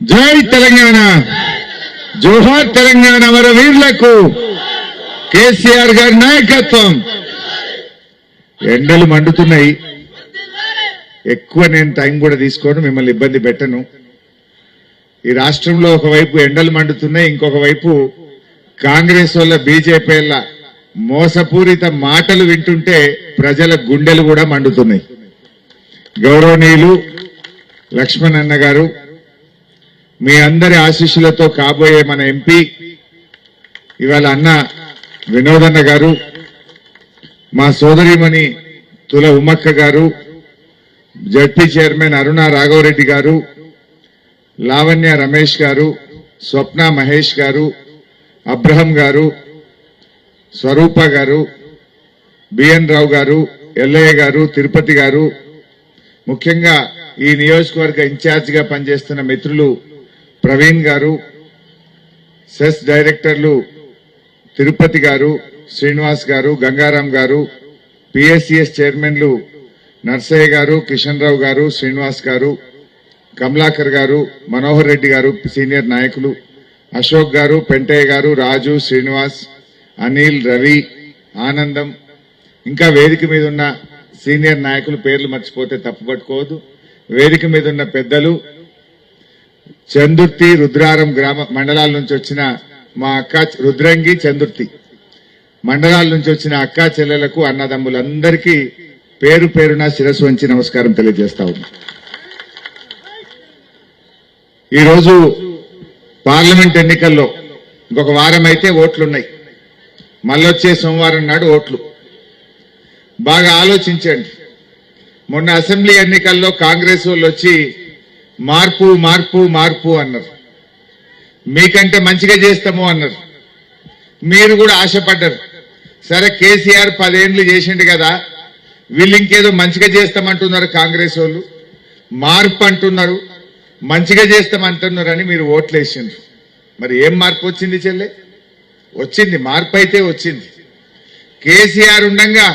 జై తెలంగాణ, జోహార్ తెలంగాణ అమరవీరులకు కేసీఆర్ గారి నాయకత్వం. ఎండలు మండుతున్నాయి. ఎక్కువ నేను టైం కూడా తీసుకోను, మిమ్మల్ని ఇబ్బంది పెట్టను. ఈ రాష్ట్రంలో ఒకవైపు ఎండలు మండుతున్నాయి, ఇంకొక వైపు కాంగ్రెస్ వల్ల బీజేపీ వల్ల మోసపూరిత మాటలు వింటుంటే ప్రజల గుండెలు కూడా మండుతున్నాయి. గౌరవనీయులు లక్ష్మణ్ అన్న గారు, మీ అందరి ఆశీస్సులతో కాబోయే మన ఎంపీ ఇవాళ అన్న వినోదన్న గారు, మా సోదరిమణి తుల ఉమ్మక్క గారు, జడ్పీ చైర్మన్ అరుణ రాఘవరెడ్డి గారు, లావణ్య రమేష్ గారు, స్వప్న మహేష్ గారు, అబ్రహం గారు, స్వరూప గారు, బిఎన్ రావు గారు, ఎల్లయ్య గారు, తిరుపతి గారు, ముఖ్యంగా ఈ నియోజకవర్గ ఇన్ఛార్జ్ గా పనిచేస్తున్న మిత్రులు ప్రవీణ్ గారు, సెస్ డైరెక్టర్లు తిరుపతి గారు, శ్రీనివాస్ గారు, గంగారాం గారు, పిఎస్సిఎస్ చైర్మన్లు నర్సయ్య గారు, కిషన్ రావు గారు, శ్రీనివాస్ గారు, కమలాకర్ గారు, మనోహర్ రెడ్డి గారు, సీనియర్ నాయకులు, అశోక్ గారు, పెంటయ్య గారు, రాజు, శ్రీనివాస్, అనిల్, రవి, ఆనందం, ఇంకా వేదిక మీద ఉన్న సీనియర్ నాయకులు పేర్లు మర్చిపోతే తప్పుపట్టుకోవద్దు. వేదిక మీద ఉన్న పెద్దలు, చందుర్తి, రుద్రారం గ్రామ మండలాల నుంచి వచ్చిన మా అక్క, రుద్రంగి, చందుర్తి మండలాల నుంచి వచ్చిన అక్కా చెల్లెలకు, అన్నదమ్ములందరికీ పేరు పేరున శిరస్సు వంచి నమస్కారం తెలియజేస్తా ఉన్నా. ఈరోజు పార్లమెంట్ ఎన్నికల్లో ఇంకొక వారం అయితే ఓట్లున్నాయి. మళ్ళొచ్చే సోమవారం నాడు ఓట్లు. బాగా ఆలోచించండి. మొన్న అసెంబ్లీ ఎన్నికల్లో కాంగ్రెస్ వాళ్ళు వచ్చి మార్పు మార్పు మార్పు అన్నారు. మీకంటే మంచిగా చేస్తాము అన్నారు. మీరు కూడా ఆశపడ్డారు. సరే, కేసీఆర్ 10 ఏళ్ళు చేసిండు కదా, వీళ్ళు ఇంకేదో మంచిగా చేస్తామంటున్నారు కాంగ్రెస్ వాళ్ళు, మార్పు అంటున్నారు, మంచిగా చేస్తామంటున్నారు అని మీరు ఓట్లేసిండ్రు. మరి ఏం మార్పు వచ్చింది చెల్లె? వచ్చింది, మార్పు అయితే వచ్చింది. కేసీఆర్ ఉండగా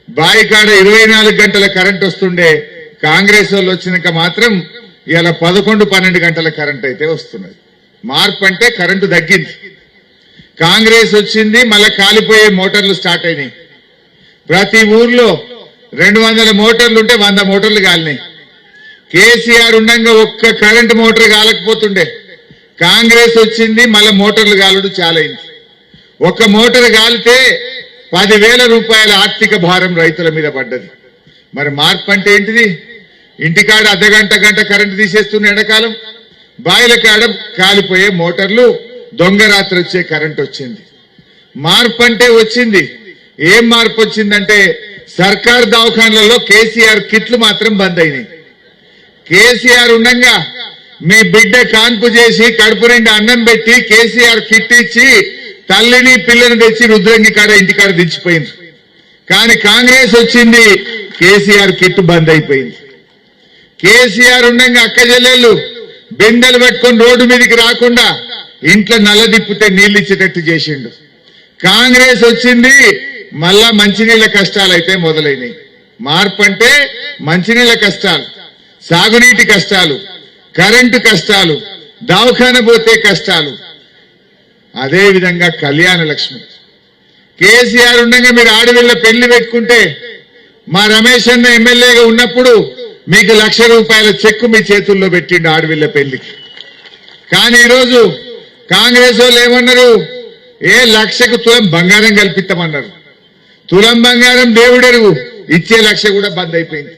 బాయికాడ 24 గంటల కరెంట్ వస్తుండే, కాంగ్రెస్ వాళ్ళు వచ్చినాక మాత్రం ఇలా 11-12 గంటల కరెంట్ అయితే వస్తున్నది. మార్పు అంటే కరెంటు తగ్గింది. కాంగ్రెస్ వచ్చింది, మళ్ళా కాలిపోయే మోటార్లు స్టార్ట్ అయినాయి. ప్రతి ఊర్లో 200 మోటార్లు ఉంటే 100 మోటార్లు కాలినాయి. కేసీఆర్ ఉండగా ఒక్క కరెంటు మోటార్ కాలకపోతుండే. కాంగ్రెస్ వచ్చింది, మళ్ళా మోటార్లు కాలుడు చాలైంది. ఒక్క మోటార్ కాలితే 10,000 రూపాయల ఆర్థిక భారం రైతుల మీద పడ్డది. మరి మార్పు అంటే ఏంటిది? ఇంటికాడ అర్ధగంట గంట కరెంటు తీసేస్తున్న ఎండాకాలం, బాయిల కాడ కాలిపోయే మోటార్లు, దొంగ రాత్రి వచ్చే కరెంట్ వచ్చింది. మార్పు అంటే వచ్చింది. ఏం మార్పు వచ్చిందంటే సర్కార్ దవాఖాన్లలో కేసీఆర్ కిట్లు మాత్రం బంద్ అయినాయి. కేసీఆర్ ఉండగా మీ బిడ్డ కాన్పు చేసి కడుపు నిండా అన్నం పెట్టి కేసీఆర్ కిట్ ఇచ్చి తల్లిని పిల్లని తెచ్చి రుద్రంగి కాడ ఇంటికాడ దించిపోయింది. కానీ కాంగ్రెస్ వచ్చింది, కేసీఆర్ కిట్ బంద్ అయిపోయింది. కేసీఆర్ ఉండగా అక్క చెల్లెళ్ళు బిందెలు పెట్టుకొని రోడ్డు మీదకి రాకుండా ఇంట్లో నల్ల దిప్పితే నీళ్లు ఇచ్చేటట్టు చేసిండు. కాంగ్రెస్ వచ్చింది, మళ్ళా మంచినీళ్ల కష్టాలు అయితే మొదలైనవి. మార్పు అంటే మంచినీళ్ల కష్టాలు, సాగునీటి కష్టాలు, కరెంటు కష్టాలు, దవాఖాన పోతే కష్టాలు. అదేవిధంగా కళ్యాణ లక్ష్మి. కేసీఆర్ ఉండగా మీరు ఆడవిళ్ళ పెళ్లి పెట్టుకుంటే, మా రమేష్ అన్న ఎమ్మెల్యేగా ఉన్నప్పుడు మీకు ₹1,00,000 చెక్కు మీ చేతుల్లో పెట్టిండు ఆడవిళ్ళ పెళ్లికి. కానీ ఈరోజు కాంగ్రెస్ వాళ్ళు ఏమన్నారు? 1,00,000కు తులం బంగారం కల్పిస్తామన్నారు. తులం బంగారం దేవుడెరుగు, ఇచ్చే 1,00,000 కూడా బంద్ అయిపోయింది.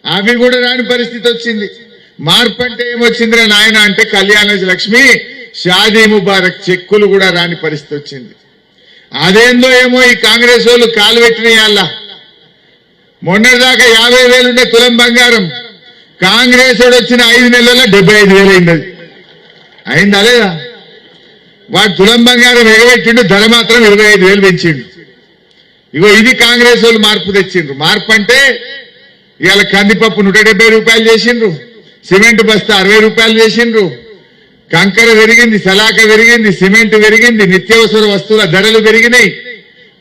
అవి కూడా రాని పరిస్థితి వచ్చింది. మార్పు అంటే ఏమొచ్చిందిరా నాయన అంటే కళ్యాణ లక్ష్మి, షాదీ ముబారక్ చెక్కులు కూడా రాని పరిస్థితి వచ్చింది. అదేందో ఏమో ఈ కాంగ్రెస్ వాళ్ళు కాలు పెట్టినయాళ్ళ. మొన్నటిదాకా 50,000 ఉండే తులం బంగారం, కాంగ్రెస్ వాడు వచ్చిన 5 నెలల్లో 75,000 అయింది. అయిందా లేదా? వాడు తులం బంగారం ఎగబెట్టిండు, ధర మాత్రం 25,000 పెంచిండు. ఇగో ఇది కాంగ్రెస్ వాళ్ళు మార్పు తెచ్చిండ్రు. మార్పు అంటే ఇవాళ కందిపప్పు 170 రూపాయలు చేసిండ్రు, సిమెంట్ బస్తా 60 రూపాయలు చేసిండ్రు, కంకర పెరిగింది, సలాక పెరిగింది, సిమెంట్ పెరిగింది, నిత్యావసర వస్తువుల ధరలు పెరిగినాయి,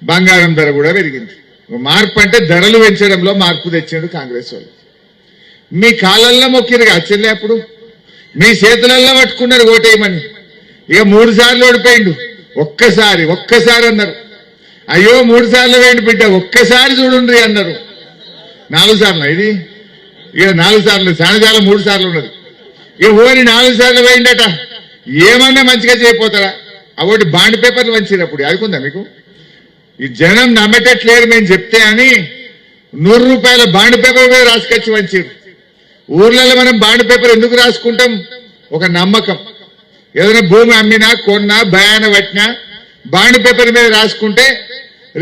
బంగారం ధర కూడా పెరిగింది. మార్పు అంటే ధరలు పెంచడంలో మార్పు తెచ్చాడు కాంగ్రెస్ వాళ్ళు. మీ కాళ్ళల్లో మొక్కిరుగా చెల్లె. అప్పుడు మీ చేతులల్లో పట్టుకున్నారు ఓటేయమని. ఇక 3 సార్లు ఓడిపోయిండు. ఒక్కసారి అన్నారు. అయ్యో 3 సార్లు వేయండి బిడ్డ, ఒక్కసారి చూడండి అన్నారు. 4 సార్లు ఇది, ఇక 4 సార్లు సానజాల 3 సార్లు ఉన్నది. ఇక ఓని 4 సార్లు వేయండట. ఏమన్నా మంచిగా చేయపోతారా? అవోటి బాండ్ పేపర్లు వంచినప్పుడు అదుకుందా మీకు? ఈ జనం నమ్మేటట్లేరు మేము చెప్తే అని 100 రూపాయల బాండ్ పేపర్ మీద రాసుకొచ్చి వంచారు. ఊర్లలో మనం బాండ్ పేపర్ ఎందుకు రాసుకుంటాం? ఒక నమ్మకం. ఏదైనా భూమి అమ్మినా కొన్నా భయాన పట్టినా బాండ్ పేపర్ మీద రాసుకుంటే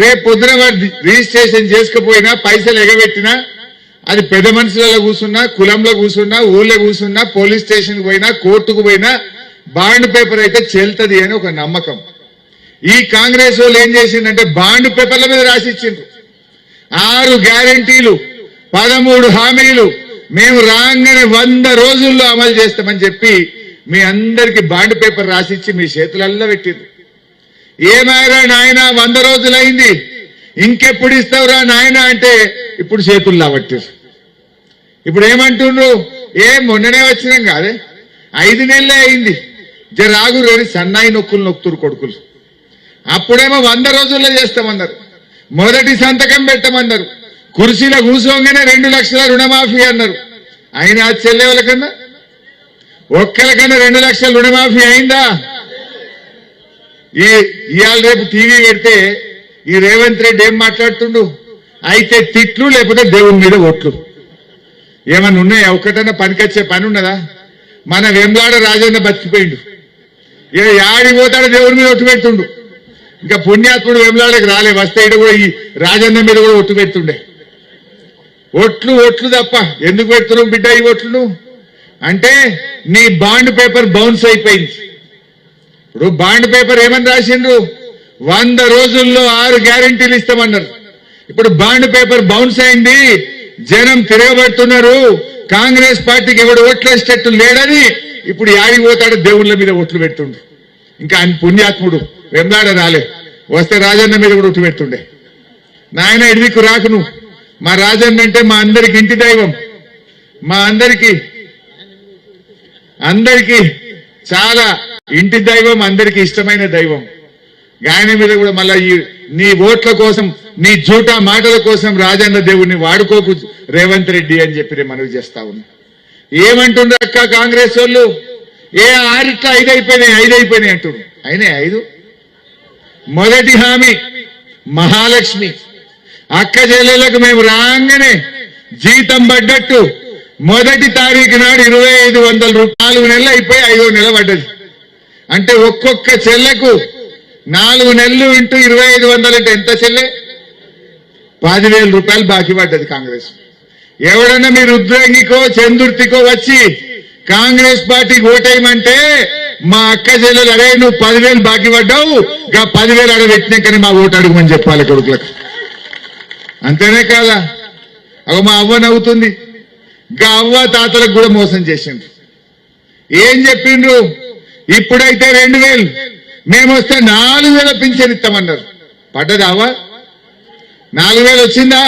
రేపు పొద్దున వాడు రిజిస్ట్రేషన్ చేసుకుపోయినా పైసలు ఎగబెట్టినా అది పెద్ద మనుషులలో కూర్చున్నా, కులంలో కూర్చున్నా, ఊళ్ళో కూర్చున్నా, పోలీస్ స్టేషన్కి పోయినా, కోర్టుకు పోయినా బాండ్ పేపర్ అయితే చెల్తది అని ఒక నమ్మకం. ఈ కాంగ్రెస్ వాళ్ళు ఏం చేసిందంటే బాండ్ పేపర్ల మీద రాసిచ్చిండ్రు. 6 గ్యారంటీలు, 13 హామీలు మేము రాగానే 100 రోజుల్లో అమలు చేస్తామని చెప్పి మీ అందరికి బాండ్ పేపర్ రాసిచ్చి మీ చేతులల్లో పెట్టిండ్రు. ఏమైనా నాయన 100 రోజులైంది, ఇంకెప్పుడు ఇస్తావురా నాయన అంటే ఇప్పుడు చేతుల్లో పట్టారు. ఇప్పుడు ఏమంటుండ్రు? మొన్ననే వచ్చినాం కాదే, 5 నెలలే అయింది, జరాగు రేని సన్నాయి నొక్కులు నొక్కుతురు కొడుకులు. అప్పుడేమో 100 రోజుల్లో చేస్తామన్నారు. మొదటి సంతకం పెట్టమన్నారు. కుర్చీలో కూర్చోగానే 2 లక్షల రుణమాఫీ అన్నారు. అయినా చెల్లెవలకన్నా ఒక్కరికన్నా 2 లక్షల రుణమాఫీ అయిందా? ఇవాళ రేపు టీవీ పెడితే ఈ రేవంత్ రెడ్డి ఏం మాట్లాడుతుండు? అయితే తిట్లు లేకపోతే దేవుని మీద ఓట్లు. ఏమన్నా ఉన్నాయా? ఒక్కటన్నా పనికొచ్చే పని ఉన్నదా? మన వెంలాడ రాజన్న బతికిపోయిండు. ఇక యాడికి పోతాడు దేవుని మీద ఒట్టు పెడుతుండు. ఇంకా పుణ్యాత్ముడు వెంలాడకి రాలే, వస్తే ఇటు కూడా ఈ రాజన్న మీద కూడా ఒట్టు పెడుతుండే. ఒట్లు తప్ప ఎందుకు పెడుతున్నావు బిడ్డ ఈ ఓట్లు అంటే నీ బాండ్ పేపర్ బౌన్స్ అయిపోయింది. ఇప్పుడు బాండ్ పేపర్ ఏమని రాసిండ్రు? 100 రోజుల్లో 6 గ్యారంటీలు ఇస్తామన్నారు. ఇప్పుడు బాండ్ పేపర్ బౌన్స్ అయింది, జనం తిరగబడుతున్నారు, కాంగ్రెస్ పార్టీకి ఎవడు ఓట్లు వేసేటట్టు లేడని ఇప్పుడు యాడికి పోతాడు దేవుళ్ళ మీద ఓట్లు పెడుతుండు. ఇంకా ఆయన పుణ్యాత్ముడు వెంలాడ రాలే, వస్తే రాజన్న మీద కూడా ఒట్టు పెడుతుండే. నాయన ఇడిదికు రాకును, మా రాజన్న అంటే మా అందరికి ఇంటి దైవం, మా అందరికీ చాలా ఇంటి దైవం, అందరికీ ఇష్టమైన దైవం. ఆయన మీద కూడా మళ్ళా నీ ఓట్ల కోసం, నీ జూటా మాటల కోసం రాజన్న దేవుణ్ణి వాడుకోకు రేవంత్ రెడ్డి అని చెప్పి మనవి చేస్తా ఉన్నా. ఏమంటుండ్రు అక్క కాంగ్రెస్ వాళ్ళు? 6 ఇట్లా 5 అయిపోయినాయి అంటుండ్రు. అయినాయి 5. మొదటి హామీ మహాలక్ష్మి. అక్క చెల్లెలకు మేము రాగానే జీతం పడ్డట్టు మొదటి తారీఖు నాడు 2500 రూపాయలు. 4 నెలలు అయిపోయి 5వ నెల పడ్డది. అంటే ఒక్కొక్క చెల్లెకు 4 నెలలు ఇంటూ 2500 అంటే ఎంత చెల్లె? 10,000 రూపాయలు బాకీ పడ్డది కాంగ్రెస్. ఎవడన్నా మీరు రుద్రంగికో చందుర్తికో వచ్చి కాంగ్రెస్ పార్టీకి ఓటేయమంటే మా అక్క చెల్లెలు అరే నువ్వు 10,000 బాకీ పడ్డావు, గా 10,000 అడగబెట్టినాకని మా ఓటు అడుగుమని చెప్పాలి కొడుకులకు. అంతేనే కాదా? అవ మా అవ్వ నవ్వుతుంది. గా అవ్వ తాతలకు కూడా మోసం చేసిండ్రు. ఏం చెప్పిండ్రు? ఇప్పుడైతే 2,000, మేమొస్తే 4,000 పింఛన్ ఇస్తామన్నారు. పడ్డదా అవ్వ? 4,000 వచ్చిందా?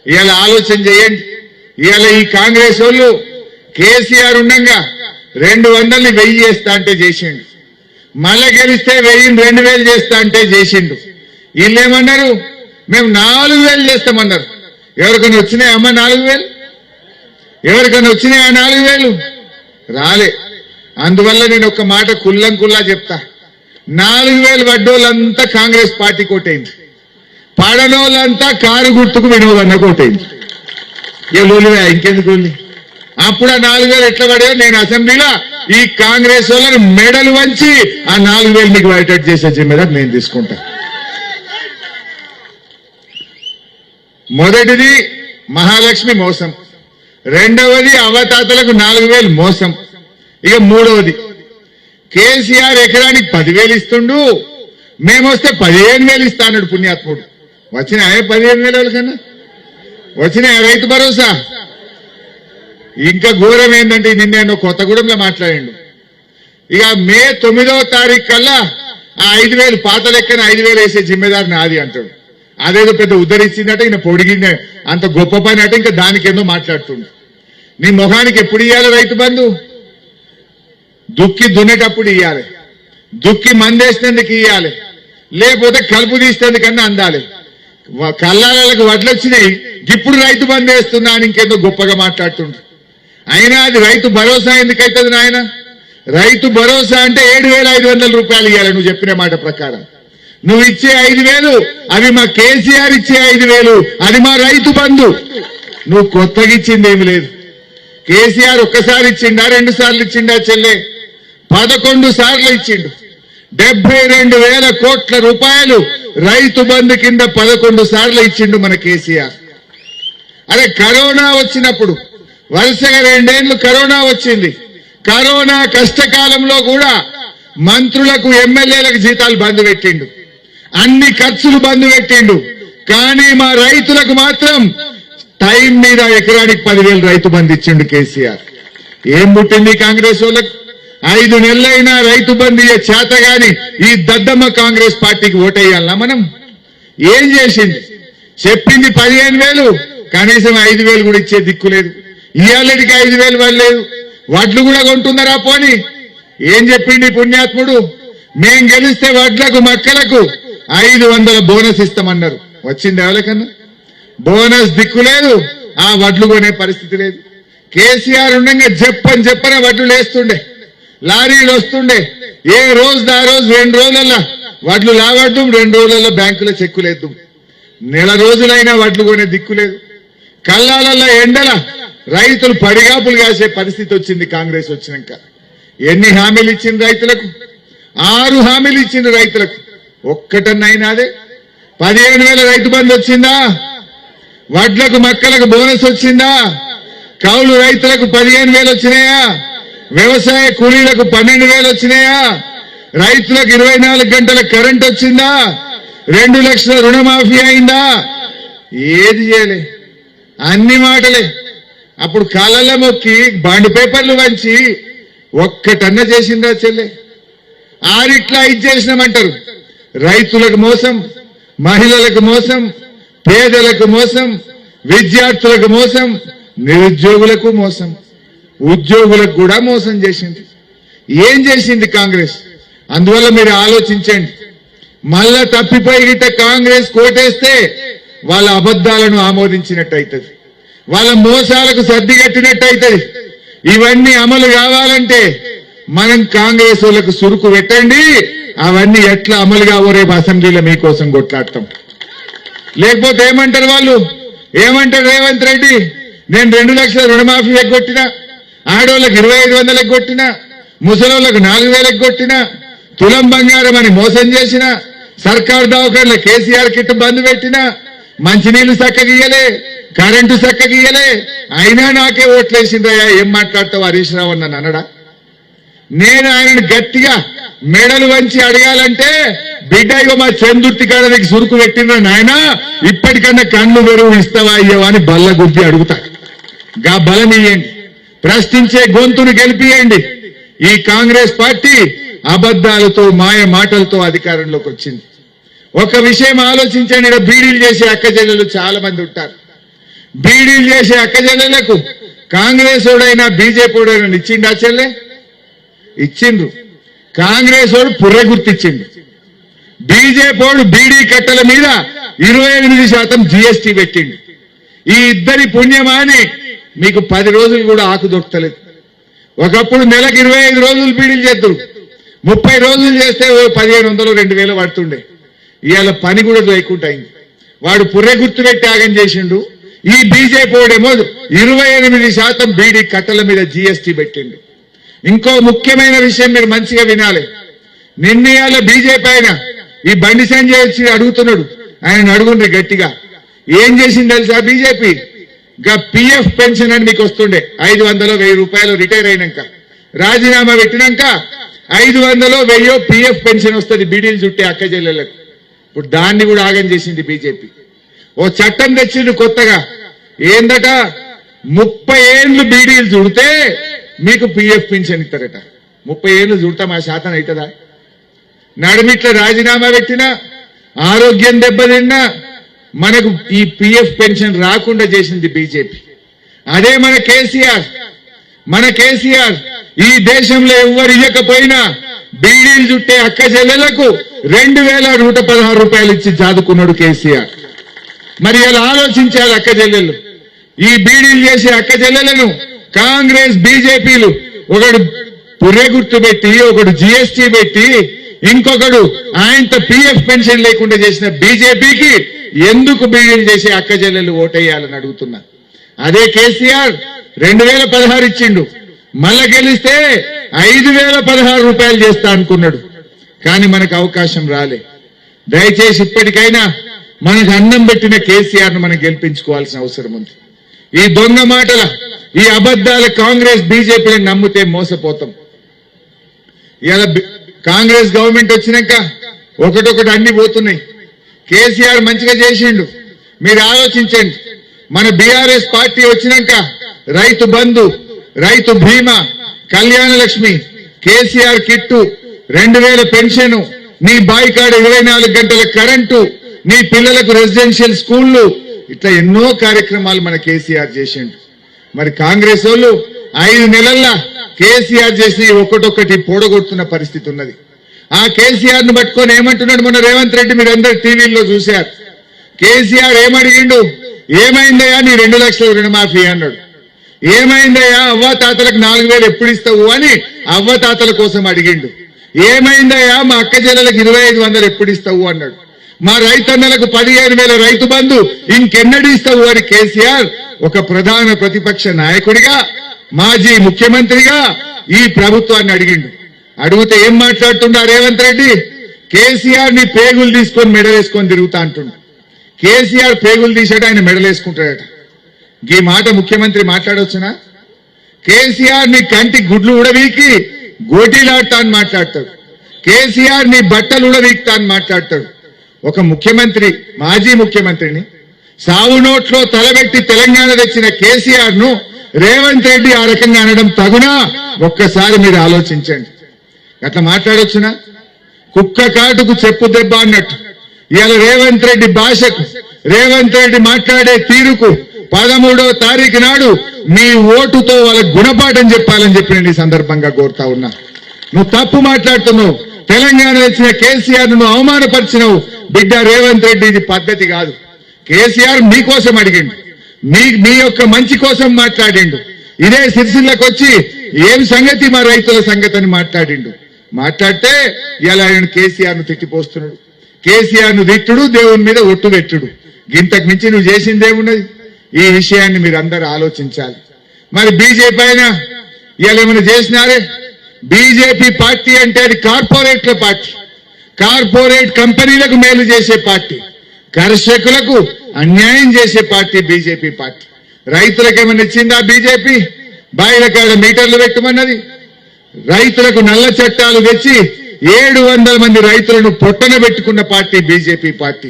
ఇవాళ ఆలోచన చేయండి. ఇవాళ ఈ కాంగ్రెస్ వాళ్ళు కేసీఆర్ ఉండగా 200ని 1000 చేస్తా అంటే చేసిండు. మళ్ళా గెలిస్తే 1000 2,000 చేస్తా అంటే చేసిండు. వీళ్ళేమన్నారు? మేము 4,000 చేస్తామన్నారు. ఎవరికైనా వచ్చినాయా అమ్మ 4,000? ఎవరికైనా వచ్చినాయా 4,000? రాలే. అందువల్ల నేను ఒక మాట కుల్లా చెప్తా. 4,000 పడ్డోళ్ళంతా కాంగ్రెస్ పార్టీ కోటైంది, పడనోళ్ళంతా కారు గుర్తుకు వినోదన్న కోటైంది. ఏ లోలివా ఇంకెందుకు? అప్పుడు ఆ 4,000 ఎట్లా పడాయో నేను అసెంబ్లీలో ఈ కాంగ్రెస్ వాళ్ళని మెడలు వంచి ఆ 4,000 మీకు వైటెట్ చేసే జిమ్మేదారు నేను తీసుకుంటా. మొదటిది మహాలక్ష్మి మోసం, రెండవది అవతాతలకు 4,000 మోసం. ఇక మూడవది కేసీఆర్ ఎకరానికి 10,000 ఇస్తుండు, మేమొస్తే 15,000 ఇస్తా అన్నాడు పుణ్యాత్ముడు. వచ్చినాయే 15,000 కన్నా వచ్చినాయి రైతు భరోసా. ఇంకా ఘోరం ఏంటంటే నిన్న కొత్తగూడెంలో మాట్లాడిండు. ఇక మే 9వ తారీఖు కల్లా ఆ 5,000 పాత లెక్కన 5,000 వేసే జిమ్మేదారు నాది అంటాడు. అదేదో పెద్ద ఉద్ధరించిందట, ఈయన పొడిగిందే అంత గొప్ప పని అంటే ఇంకా దానికేందో మాట్లాడుతుండు. నీ మొహానికి ఎప్పుడు ఇయ్యాలి రైతు బంధు? దుక్కి దున్నేటప్పుడు ఇయ్యాలి, దుక్కి మందేసినందుకు ఇయ్యాలి, లేకపోతే కలుపు తీసేందుకన్నా అందాలి. కల్లాలకు వడ్లు వచ్చినాయి, ఇప్పుడు రైతు బంధు వేస్తున్నా అని ఇంకేదో గొప్పగా మాట్లాడుతుండ్రు. అయినా అది రైతు భరోసా ఎందుకైతుంది నాయన? రైతు భరోసా అంటే 7,500 రూపాయలు ఇవ్వాలి నువ్వు చెప్పిన మాట ప్రకారం. నువ్వు ఇచ్చే 5,000 అవి మా కేసీఆర్ ఇచ్చే 5,000, అది మా రైతు బంధు. నువ్వు కొత్తగా ఇచ్చింది ఏమి లేదు. కేసీఆర్ ఒక్కసారి ఇచ్చిండా, 2 సార్లు ఇచ్చిండా చెల్లె? 11 సార్లు ఇచ్చిండు. 72,000 కోట్ల రూపాయలు రైతు బంధు కింద 11 సార్లు ఇచ్చిండు మన కేసీఆర్. అదే కరోనా వచ్చినప్పుడు వరుసగా 2 ఏళ్లు కరోనా వచ్చింది. కరోనా కష్టకాలంలో కూడా మంత్రులకు ఎమ్మెల్యేలకు జీతాలు బంద్ పెట్టిండు, అన్ని ఖర్చులు బంద్ పెట్టిండు. కానీ మా రైతులకు మాత్రం టైం మీద ఎకరానికి 10,000 రైతు బంధు ఇచ్చిండు కేసీఆర్. ఏం పుట్టింది కాంగ్రెస్ వాళ్ళకు? 5 నెలలైనా రైతు బంధు ఇచ్చే చేత గాని ఈ దద్దమ్మ కాంగ్రెస్ పార్టీకి ఓటేయాలనా మనం? ఏం చేసింది? చెప్పింది 15,000, కనీసం 5,000 కూడా ఇచ్చే దిక్కు లేదు. ఇవాళకి 5,000 పడలేదు. వడ్లు కూడా కొంటున్నారా పోని? ఏం చెప్పింది పుణ్యాత్ముడు? మేం గెలిస్తే వడ్లకు మక్కలకు 500 బోనస్ ఇస్తామన్నారు. వచ్చింది ఎవరికన్నా? బోనస్ దిక్కు లేదు, ఆ వడ్లు కొనే పరిస్థితి లేదు. కేసీఆర్ ఉండగా చెప్పన వడ్లు వేస్తుండే, లారీలు వస్తుండే. ఏ రోజు ఆ రోజు 2 రోజులలో వడ్లు లావడ్డం, 2 రోజులలో బ్యాంకులో చెక్కులేద్దాం. నెల రోజులైనా వడ్లు కొనే దిక్కు లేదు. కల్లాలల్లో ఎండల రైతులు పడిగాపులు కాసే పరిస్థితి వచ్చింది కాంగ్రెస్ వచ్చినాక. ఎన్ని హామీలు ఇచ్చింది రైతులకు? 6 హామీలు ఇచ్చింది రైతులకు. ఒక్కటన్నైనా అదే 15,000 రైతు బంధు వచ్చిందా? వడ్లకు మక్కలకు బోనస్ వచ్చిందా? కౌలు రైతులకు 15,000 వచ్చినాయా? వ్యవసాయ కూలీలకు 12,000 వచ్చినాయా? రైతులకు 24 గంటల కరెంట్ వచ్చిందా? 2 లక్షల రుణమాఫీ అయిందా? ఏది చేయలే, అన్ని మాటలే. అప్పుడు కాళ్ళ మొక్కి బాండ్ పేపర్లు వంచి ఒక్కటన్న చేసిందా చెల్లె? ఆరిట్లా ఇది చేసినామంటారు. రైతులకు మోసం, మహిళలకు మోసం, పేదలకు మోసం, విద్యార్థులకు మోసం, నిరుద్యోగులకు మోసం, ఉద్యోగులకు కూడా మోసం చేసింది. ఏం చేసింది కాంగ్రెస్? అందువల్ల మీరు ఆలోచించండి. మళ్ళా తప్పిపోయి గిట్ట కాంగ్రెస్ కోటేస్తే వాళ్ళ అబద్ధాలను ఆమోదించినట్టయితది, వాళ్ళ మోసాలకు సర్దిగట్టినట్టయితది. ఇవన్నీ అమలు కావాలంటే మనం కాంగ్రెస్ వాళ్ళకు సురుకు పెట్టండి. అవన్నీ ఎట్లా అమలు కావో రేపు అసెంబ్లీలో మీకోసం కొట్లాడతాం. లేకపోతే ఏమంటారు వాళ్ళు? ఏమంటారు రేవంత్ రెడ్డి? నేను 2 లక్షల రుణమాఫీ ఎగ్గొట్టినా, ఆడోళ్ళకి 2,500 ఎగ్గొట్టినా, ముసలోళ్ళకు 4,000 ఎగ్గొట్టినా, తులం బంగారం అని మోసం చేసిన, సర్కారు దవాఖాన్ల కేసీఆర్ కిట్ బంద్ పెట్టినా, మంచినీళ్లు చక్కగియ్యలే, కరెంటు చక్కగియ్యలే, అయినా నాకే ఓట్లేసిందయ్యా. ఏం మాట్లాడతావు హరీష్ రావు నన్ను అనడా? నేను ఆయనను గట్టిగా మెడలు వంచి అడగాలంటే, బిడ్డ ఇగో మా చందుర్తి కాడ నీకు సురుకు పెట్టిన నాయన, ఇప్పటికన్నా కన్ను వెరువు ఇస్తావా అయ్యో అని బల్ల గుద్ది అడుగుతా. గా బలం ఇయ్యండి, ప్రశ్నించే గొంతును గెలిపియండి. ఈ కాంగ్రెస్ పార్టీ అబద్దాలతో మాయ మాటలతో అధికారంలోకి వచ్చింది. ఒక విషయం ఆలోచించండి. ఇక్కడ బీడీలు చేసే అక్కచెల్లెలు చాలా మంది ఉంటారు. బీడీలు చేసే అక్కచెల్లెలకు కాంగ్రెస్ ఓడైనా బీజేపీ ఓడైనా ఇచ్చిండా చెల్లె? ఇచ్చిండ్రు. కాంగ్రెస్ ఓడు పుర్రె గుర్తిచ్చిండు. బీజేపీ ఓడు బీడీ కట్టల మీద 28% జీఎస్టీ పెట్టిండు. ఈ ఇద్దరి పుణ్యమాని మీకు 10 రోజులు కూడా ఆకు దొరకలేదు. ఒకప్పుడు నెలకు 25 రోజులు బీడీలు చేద్దరు, 30 రోజులు చేస్తే 1,500 2,000 పడుతుండే. ఇవాళ పని కూడా లేకుండా అయింది. వాడు పుర్రె గుర్తు పెట్టి త్యాగం చేసిండు. ఈ బీజేపీ ఓడేమో 28% బీడీ కట్టల మీద జీఎస్టీ పెట్టిండు. ఇంకో ముఖ్యమైన విషయం మీరు మంచిగా వినాలి. నిన్న బీజేపీ ఆయన ఈ బండి సంజయ్ వచ్చి అడుగుతున్నాడు, ఆయన అడుగుండ్రి గట్టిగా. ఏం చేసింది తెలుసా బీజేపీ? పిఎఫ్ పెన్షన్ అని మీకు వస్తుండే 500 1,000 రూపాయలు రిటైర్ అయినాక, రాజీనామా పెట్టినాక 500 1,000 పిఎఫ్ పెన్షన్ వస్తుంది బీడీలు చుట్టే అక్క చెల్లెలకు. ఇప్పుడు దాన్ని కూడా ఆగం చేసింది బీజేపీ. ఓ చట్టం తెచ్చింది కొత్తగా. ఏందట? 30 ఏళ్లు బీడీలు చుడితే మీకు పిఎఫ్ పెన్షన్ ఇస్తారట. 30 ఏళ్లు చుడతా మా శాతం అవుతుందా? నడుమిట్ల రాజీనామా పెట్టినా, ఆరోగ్యం దెబ్బతిన్నా మనకు ఈ పిఎఫ్ పెన్షన్ రాకుండా చేసింది బీజేపీ. అదే మన కేసీఆర్ ఈ దేశంలో ఎవ్వరు ఇవ్వకపోయినా బీడీలు చుట్టే అక్క చెల్లెలకు 2116 రూపాయలు ఇచ్చి జాదుకున్నాడు కేసీఆర్. మరి ఇలా ఆలోచించాలి అక్క చెల్లెళ్ళు. ఈ బీడీలు చేసే అక్క చెల్లెలను కాంగ్రెస్ బీజేపీలు ఒకడు పుర్రె గుర్తు పెట్టి, ఒకడు జీఎస్టీ పెట్టి, ఇంకొకడు ఆయనతో పిఎఫ్ పెన్షన్ లేకుండా చేసిన బీజేపీకి ఎందుకు బీడీలు చేసే అక్క చెల్లెలు ఓటేయాలని అడుగుతున్నా. అదే కేసీఆర్ 2016 ఇచ్చిండు, మళ్ళా గెలిస్తే 5016 రూపాయలు చేస్తా అనుకున్నాడు. కానీ మనకు అవకాశం రాలే. దయచేసి ఇప్పటికైనా మనకు అన్నం పెట్టిన కేసీఆర్ ను మనం గెలిపించుకోవాల్సిన అవసరం ఉంది. ఈ దొంగ మాటల, ఈ అబద్దాల కాంగ్రెస్ బీజేపీని నమ్మితే మోసపోతాం. ఇలా కాంగ్రెస్ గవర్నమెంట్ వచ్చినాక ఒకటొకటి అన్ని పోతున్నాయి. కేసీఆర్ మంచిగా చేసిండు. మీరు ఆలోచించండి, మన బీఆర్ఎస్ పార్టీ వచ్చినాక రైతు బంధు, రైతు బీమా, కళ్యాణ లక్ష్మి, కేసీఆర్ కిట్టు, 2000 పెన్షన్, నీ బాయికాడ 24 గంటల కరెంటు, నీ పిల్లలకు రెసిడెన్షియల్ స్కూళ్లు, ఇట్లా ఎన్నో కార్యక్రమాలు మన కేసీఆర్ చేసిండు. మరి కాంగ్రెస్ వాళ్ళు 5 నెలల్లో కేసీఆర్ చేసి ఒక్కటొక్కటి పొడగొడుతున్న పరిస్థితి ఉన్నది. ఆ కేసీఆర్ ను పట్టుకొని ఏమంటున్నాడు మొన్న రేవంత్ రెడ్డి, మీరందరూ టీవీల్లో చూశారు. కేసీఆర్ ఏమడిగిండు, ఏమైందయ్యా నీ 2 లక్షల రుణమాఫీ అన్నాడు. ఏమైందయ్యా అవ్వాతాతలకు 4000 ఎప్పుడు ఇస్తావు అని అవ్వతాతల కోసం అడిగిండు. ఏమైందయ్యా మా అక్క చెల్లెలకు 2500 ఎప్పుడు ఇస్తావు అన్నాడు. మా రైతన్నలకు 15,000 రైతు బంధు ఇంకెన్నడూ ఇస్తావు అని కేసీఆర్ ఒక ప్రధాన ప్రతిపక్ష నాయకుడిగా, మాజీ ముఖ్యమంత్రిగా ఈ ప్రభుత్వాన్ని అడిగిండు. అడిగితే ఏం మాట్లాడుతుండా రేవంత్ రెడ్డి, కేసీఆర్ ని పేగులు తీసుకొని మెడలేసుకొని తిరుగుతా అంటుండు. కేసీఆర్ పేగులు తీసాడు, ఆయన మెడలేసుకుంటాడట. ఈ మాట ముఖ్యమంత్రి మాట్లాడవచ్చునా? కేసీఆర్ ని కంటి గుడ్లు ఉడవీకి గోటీలాడతా అని మాట్లాడతాడు. కేసీఆర్ ని బట్టలు ఉడవీక్తా అని మాట్లాడతాడు. ఒక ముఖ్యమంత్రి, మాజీ ముఖ్యమంత్రిని సావు నోట్లో తలబెట్టి తెలంగాణ తెచ్చిన కేసీఆర్ ను రేవంత్ రెడ్డి ఆ రకంగా అనడం తగునా? ఒక్కసారి మీరు ఆలోచించండి. అట్లా మాట్లాడొచ్చునా? కుక్క కాటుకు చెప్పు దెబ్బ అన్నట్టు ఇవాళ రేవంత్ రెడ్డి భాషకు, రేవంత్ రెడ్డి మాట్లాడే తీరుకు 13వ తారీఖు నాడు మీ ఓటుతో వాళ్ళకి గుణపాఠం చెప్పాలని చెప్పి నేను ఈ సందర్భంగా కోరుతా ఉన్నా. నువ్వు తప్పు మాట్లాడుతున్నావు, తెలంగాణ వచ్చిన కేసీఆర్ ను అవమానపరిచినావు. బిడ్డ రేవంత్ రెడ్డి, ఇది పద్ధతి కాదు. కేసీఆర్ మీకోసం అడిగిండు, మీ యొక్క మంచి కోసం మాట్లాడిండు. ఇదే సిరిసిల్లకు వచ్చి ఏం సంగతి, మా రైతుల సంగతి అని మాట్లాడిండు. మాట్లాడితే ఇలా ఆయన కేసీఆర్ ను తిట్టిపోస్తున్నాడు. కేసీఆర్ ను తిట్టుడు, దేవుని మీద ఒట్టు పెట్టుడు, ఇంతకు మించి నువ్వు చేసిందేమున్నది? ఈ విషయాన్ని మీరు అందరూ ఆలోచించాలి. మరి బీజేపీ అయినా ఇవాళ ఏమైనా చేసినారే? బీజేపీ పార్టీ అంటే అది కార్పొరేట్ల పార్టీ, కార్పొరేట్ కంపెనీలకు మేలు చేసే పార్టీ, కర్షకులకు అన్యాయం చేసే పార్టీ బీజేపీ పార్టీ. రైతులకు ఏమైనా ఇచ్చిందా బీజేపీ? బాయిల కాడ మీటర్లు పెట్టమన్నది. రైతులకు నల్ల చట్టాలు తెచ్చి 700 మంది రైతులను పొట్టన పెట్టుకున్న పార్టీ బీజేపీ పార్టీ.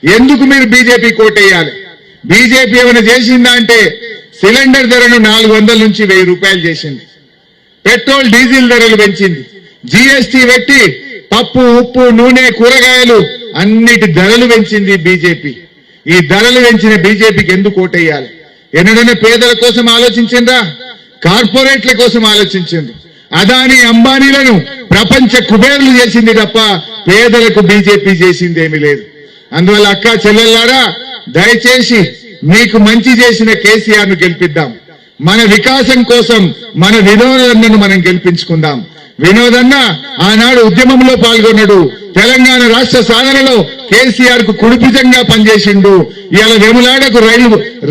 ఎందుకు మీరు బీజేపీ కోటేయాలి? బీజేపీ ఏమైనా చేసిందా అంటే సిలిండర్ ధరను 400 నుంచి 1000 రూపాయలు చేసింది. పెట్రోల్ డీజిల్ ధరలు పెంచింది. జీఎస్టీ పెట్టి పప్పు, ఉప్పు, నూనె, కూరగాయలు అన్నిటి ధరలు పెంచింది బీజేపీ. ఈ ధరలు పెంచిన బీజేపీకి ఎందుకు ఓటేయాలి? ఎన్నడైనా పేదల కోసం ఆలోచించిందా? కార్పొరేట్ల కోసం ఆలోచించింది. అదానీ, అంబానీలను ప్రపంచ కుబేర్లు చేసింది తప్ప పేదలకు బీజేపీ చేసిందేమీ లేదు. అందువల్ల అక్క చెల్లెల్లారా, దయచేసి మీకు మంచి చేసిన కేసీఆర్ ను గెలిపిద్దాం. మన వికాసం కోసం మన వినోదన్నను మనం గెలిపించుకుందాం. వినోదన్న ఆనాడు ఉద్యమంలో పాల్గొన్నాడు. తెలంగాణ రాష్ట్ర సాధనలో కేసీఆర్ కు కుడిభుజంగా పనిచేసిండు. ఇవాళ వేములాడకు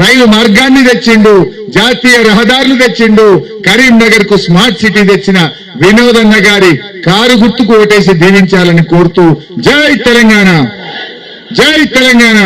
రైలు మార్గాన్ని తెచ్చిండు, జాతీయ రహదారులు తెచ్చిండు, కరీంనగర్ కు స్మార్ట్ సిటీ తెచ్చిన వినోదన్న గారి కారు గుర్తుకు ఓటేసి దీవించాలని కోరుతూ జై తెలంగాణ, జై తెలంగాణ.